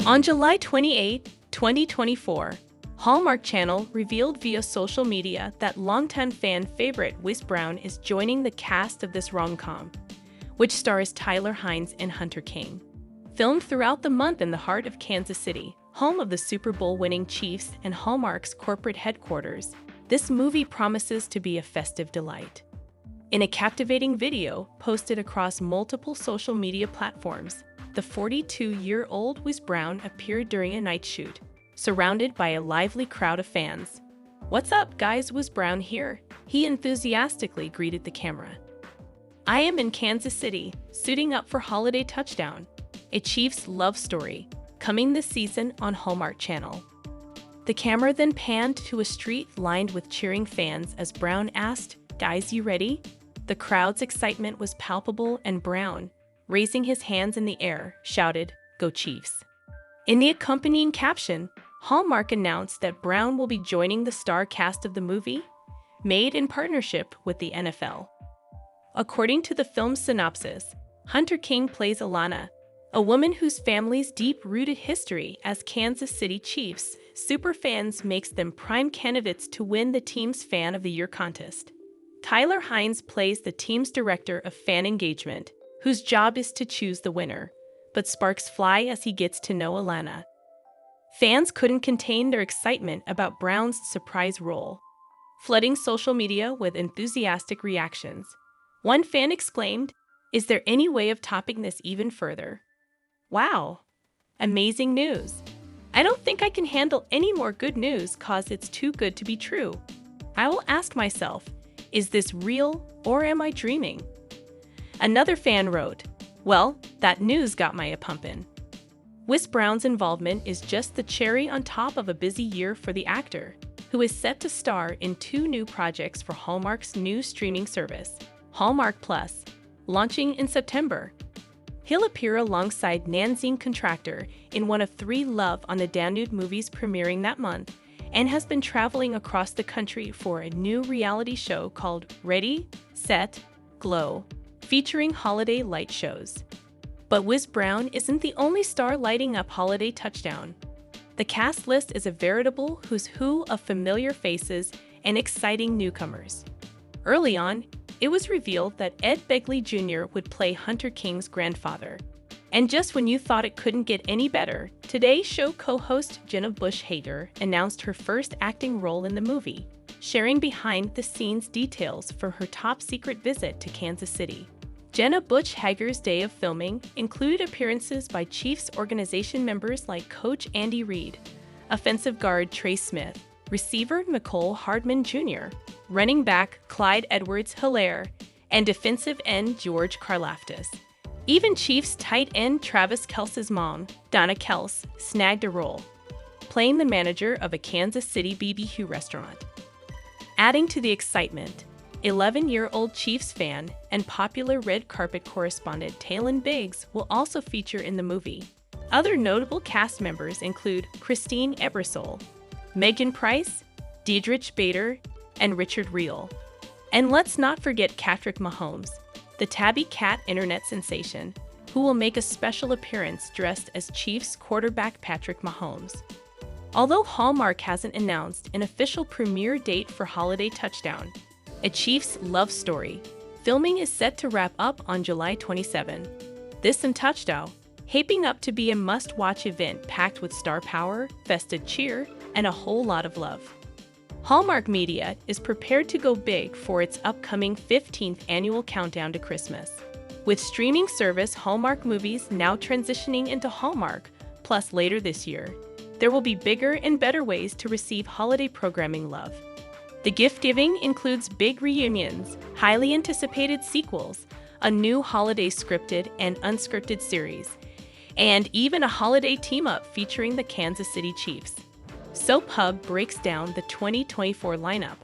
On July 28, 2024, Hallmark Channel revealed via social media that longtime fan favorite Wes Brown is joining the cast of this rom-com, which stars Tyler Hynes and Hunter King. Filmed throughout the month in the heart of Kansas City, home of the Super Bowl-winning Chiefs and Hallmark's corporate headquarters, this movie promises to be a festive delight. In a captivating video posted across multiple social media platforms, the 42-year-old Wes Brown appeared during a night shoot, surrounded by a lively crowd of fans. "What's up, guys? Wes Brown here," he enthusiastically greeted the camera. "I am in Kansas City, suiting up for Holiday Touchdown, a Chiefs love story, coming this season on Hallmark Channel." The camera then panned to a street lined with cheering fans as Brown asked, "Guys, you ready?" The crowd's excitement was palpable, and Brown, raising his hands in the air, shouted, "Go Chiefs." In the accompanying caption, Hallmark announced that Brown will be joining the star cast of the movie, made in partnership with the NFL. According to the film's synopsis, Hunter King plays Alana, a woman whose family's deep-rooted history as Kansas City Chiefs superfans makes them prime candidates to win the team's Fan of the Year contest. Tyler Hynes plays the team's director of fan engagement, whose job is to choose the winner, but sparks fly as he gets to know Alana. Fans couldn't contain their excitement about Brown's surprise role, flooding social media with enthusiastic reactions. One fan exclaimed, "Is there any way of topping this even further? Wow! Amazing news! I don't think I can handle any more good news cause it's too good to be true. I will ask myself, is this real or am I dreaming?" Another fan wrote, "Well, that news got my a-pumpin'." Wes Brown's involvement is just the cherry on top of a busy year for the actor, who is set to star in 2 new projects for Hallmark's new streaming service, Hallmark Plus, launching in September. He'll appear alongside Nanzine Contractor in one of 3 Love on the Danube movies premiering that month, and has been traveling across the country for a new reality show called Ready, Set, Glow, featuring holiday light shows. But Wes Brown isn't the only star lighting up Holiday Touchdown. The cast list is a veritable who's who of familiar faces and exciting newcomers. Early on, it was revealed that Ed Begley Jr. would play Hunter King's grandfather. And just when you thought it couldn't get any better, Today's Show co-host Jenna Bush Hager announced her first acting role in the movie, sharing behind-the-scenes details for her top-secret visit to Kansas City. Jenna Bush Hager's day of filming included appearances by Chiefs organization members like Coach Andy Reid, offensive guard Trey Smith, receiver Nicole Hardman Jr., running back Clyde Edwards-Helaire, and defensive end George Karlaftis. Even Chiefs tight end Travis Kelce's mom, Donna Kels, snagged a role, playing the manager of a Kansas City BBQ restaurant. Adding to the excitement, 11-year-old Chiefs fan and popular red carpet correspondent Taylon Biggs will also feature in the movie. Other notable cast members include Christine Ebersole, Megan Price, Diedrich Bader, and Richard Reel. And let's not forget Patrick Mahomes, the tabby cat internet sensation, who will make a special appearance dressed as Chiefs quarterback Patrick Mahomes. Although Hallmark hasn't announced an official premiere date for Holiday Touchdown, a Chiefs love story, filming is set to wrap up on July 27. This and Touchdown, shaping up to be a must-watch event packed with star power, festive cheer, and a whole lot of love. Hallmark Media is prepared to go big for its upcoming 15th annual countdown to Christmas. With streaming service Hallmark Movies now transitioning into Hallmark Plus later this year, there will be bigger and better ways to receive holiday programming love. The gift-giving includes big reunions, highly anticipated sequels, a new holiday scripted and unscripted series, and even a holiday team-up featuring the Kansas City Chiefs. Soap Hub breaks down the 2024 lineup.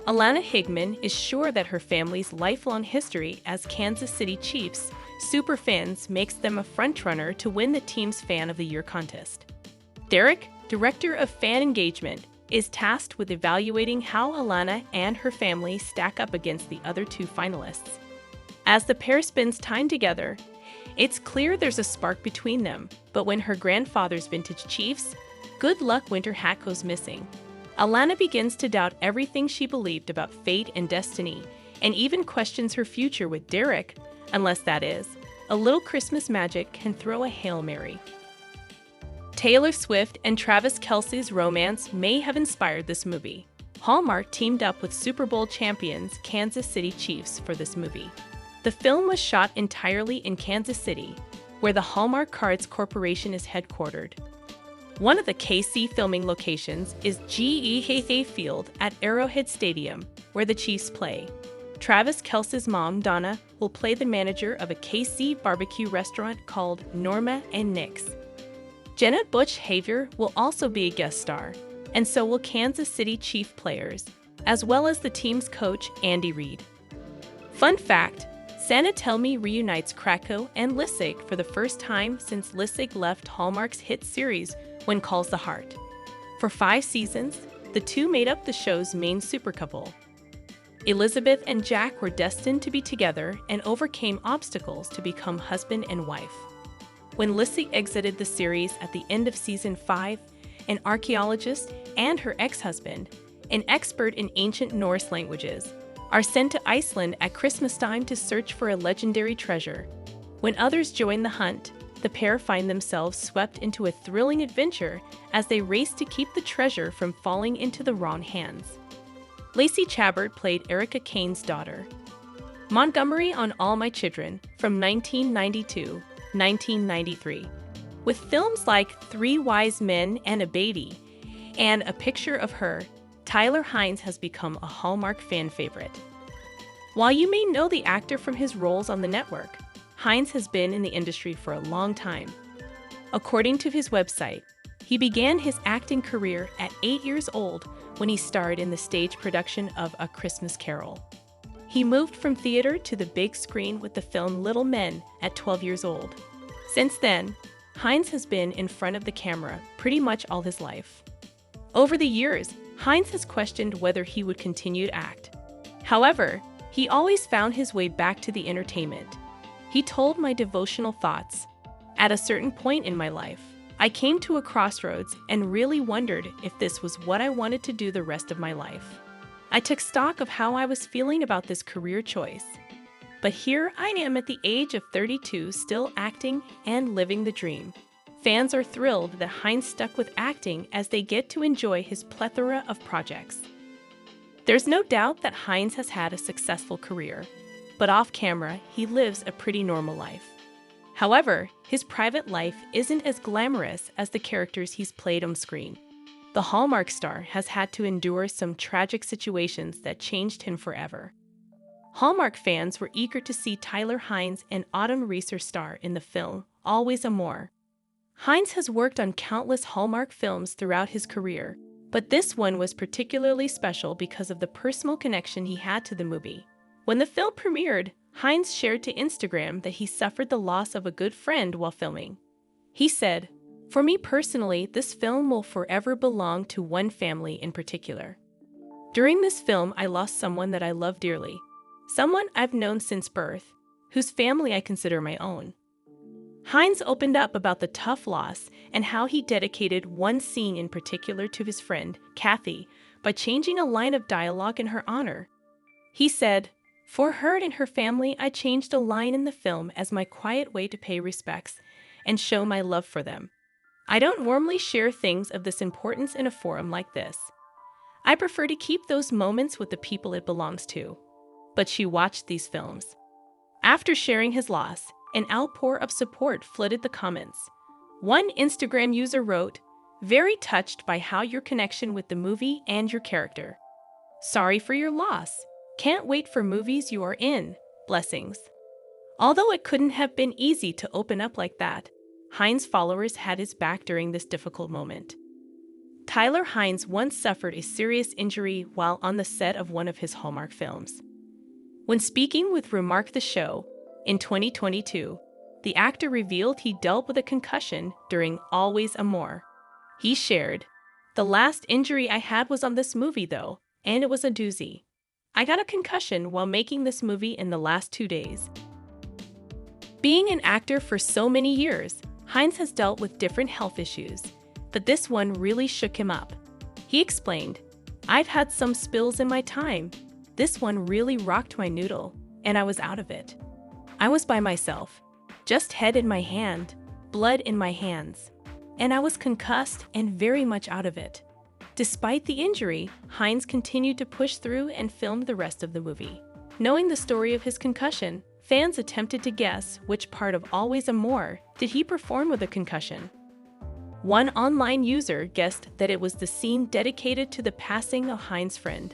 Alana Higman is sure that her family's lifelong history as Kansas City Chiefs superfans makes them a frontrunner to win the team's Fan of the Year contest. Derek, director of fan engagement, is tasked with evaluating how Alana and her family stack up against the other 2 finalists. As the pair spends time together, it's clear there's a spark between them, But when her grandfather's vintage Chiefs, good luck winter hat goes missing. Alana begins to doubt everything she believed about fate and destiny, and even questions her future with Derek, unless that is, a little Christmas magic can throw a Hail Mary. Taylor Swift and Travis Kelce's romance may have inspired this movie. Hallmark teamed up with Super Bowl champions Kansas City Chiefs for this movie. The film was shot entirely in Kansas City, where the Hallmark Cards Corporation is headquartered. One of the KC filming locations is GEHA Field at Arrowhead Stadium, where the Chiefs play. Travis Kelce's mom, Donna, will play the manager of a KC barbecue restaurant called Norma and Nick's. Jenna Butch Haver will also be a guest star, and so will Kansas City Chief players, as well as the team's coach, Andy Reid. Fun fact, Scintillating reunites Krakow and Lissig for the first time since Lissig left Hallmark's hit series When Calls the Heart. For 5 seasons, the two made up the show's main super couple. Elizabeth and Jack were destined to be together and overcame obstacles to become husband and wife. When Lissig exited the series at the end of season 5, an archaeologist and her ex-husband, an expert in ancient Norse languages, are sent to Iceland at Christmas time to search for a legendary treasure. When others join the hunt, the pair find themselves swept into a thrilling adventure as they race to keep the treasure from falling into the wrong hands. Lacey Chabert played Erica Kane's daughter. Montgomery on All My Children from 1992-1993. With films like 3 Wise Men and a Baby and A Picture of Her, Tyler Hynes has become a Hallmark fan favorite. While you may know the actor from his roles on the network, Hynes has been in the industry for a long time. According to his website, he began his acting career at 8 years old when he starred in the stage production of A Christmas Carol. He moved from theater to the big screen with the film Little Men at 12 years old. Since then, Hynes has been in front of the camera pretty much all his life. Over the years, Hynes has questioned whether he would continue to act. However, he always found his way back to the entertainment. He told my devotional thoughts, "At a certain point in my life, I came to a crossroads and really wondered if this was what I wanted to do the rest of my life. I took stock of how I was feeling about this career choice. But here I am at the age of 32 still acting and living the dream." Fans are thrilled that Hynes stuck with acting as they get to enjoy his plethora of projects. There's no doubt that Hynes has had a successful career, but off camera, he lives a pretty normal life. However, his private life isn't as glamorous as the characters he's played on screen. The Hallmark star has had to endure some tragic situations that changed him forever. Hallmark fans were eager to see Tyler Hynes and Autumn Reeser star in the film Always Amore. Hynes has worked on countless Hallmark films throughout his career, but this one was particularly special because of the personal connection he had to the movie. When the film premiered, Hynes shared to Instagram that he suffered the loss of a good friend while filming. He said, "For me personally, this film will forever belong to one family in particular. During this film, I lost someone that I love dearly, someone I've known since birth, whose family I consider my own." Hynes opened up about the tough loss and how he dedicated one scene in particular to his friend, Kathy, by changing a line of dialogue in her honor. He said, "For her and her family, I changed a line in the film as my quiet way to pay respects and show my love for them. I don't normally share things of this importance in a forum like this. I prefer to keep those moments with the people it belongs to." But she watched these films. After sharing his loss, an outpour of support flooded the comments. One Instagram user wrote, "Very touched by how your connection with the movie and your character. Sorry for your loss. Can't wait for movies you are in. Blessings." Although it couldn't have been easy to open up like that, Hynes' followers had his back during this difficult moment. Tyler Hynes once suffered a serious injury while on the set of one of his Hallmark films. When speaking with Remark the Show in 2022, the actor revealed he dealt with a concussion during Always Amore. He shared, "The last injury I had was on this movie though, and it was a doozy. I got a concussion while making this movie in the last 2 days." Being an actor for so many years, Hynes has dealt with different health issues, but this one really shook him up. He explained, "I've had some spills in my time. This one really rocked my noodle, and I was out of it. I was by myself, just head in my hand, blood in my hands, and I was concussed and very much out of it." Despite the injury, Hynes continued to push through and filmed the rest of the movie. Knowing the story of his concussion, fans attempted to guess which part of Always Amore did he perform with a concussion. One online user guessed that it was the scene dedicated to the passing of Hynes' friend.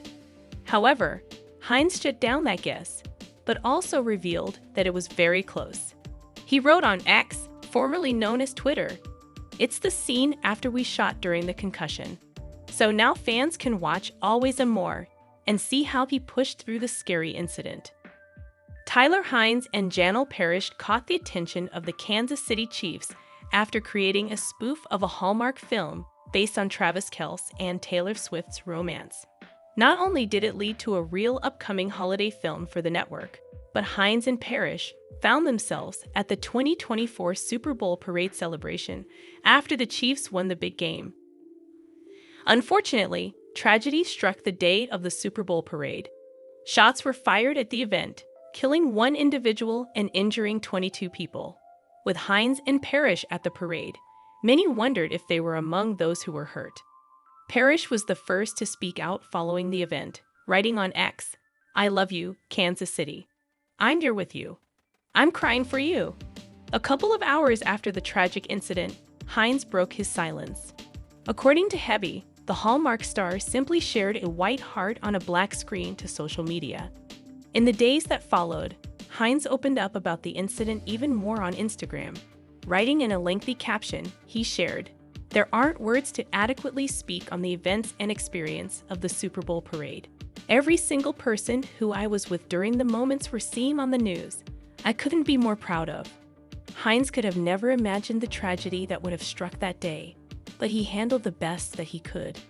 However, Hynes shut down that guess, but also revealed that it was very close. He wrote on X, formerly known as Twitter, "It's the scene after we shot during the concussion." So now fans can watch Always Amore and see how he pushed through the scary incident. Tyler Hynes and Janelle Parrish caught the attention of the Kansas City Chiefs after creating a spoof of a Hallmark film based on Travis Kelce and Taylor Swift's romance. Not only did it lead to a real upcoming holiday film for the network, but Hynes and Parrish found themselves at the 2024 Super Bowl parade celebration after the Chiefs won the big game. Unfortunately, tragedy struck the day of the Super Bowl parade. Shots were fired at the event, killing one individual and injuring 22 people. With Hynes and Parrish at the parade, many wondered if they were among those who were hurt. Parrish was the first to speak out following the event, writing on X, "I love you, Kansas City. I'm here with you. I'm crying for you." A couple of hours after the tragic incident, Hynes broke his silence. According to Heavy, the Hallmark star simply shared a white heart on a black screen to social media. In the days that followed, Hynes opened up about the incident even more on Instagram. Writing in a lengthy caption, he shared, "There aren't words to adequately speak on the events and experience of the Super Bowl parade. Every single person who I was with during the moments we're seeing on the news, I couldn't be more proud of." Hynes could have never imagined the tragedy that would have struck that day, but he handled the best that he could.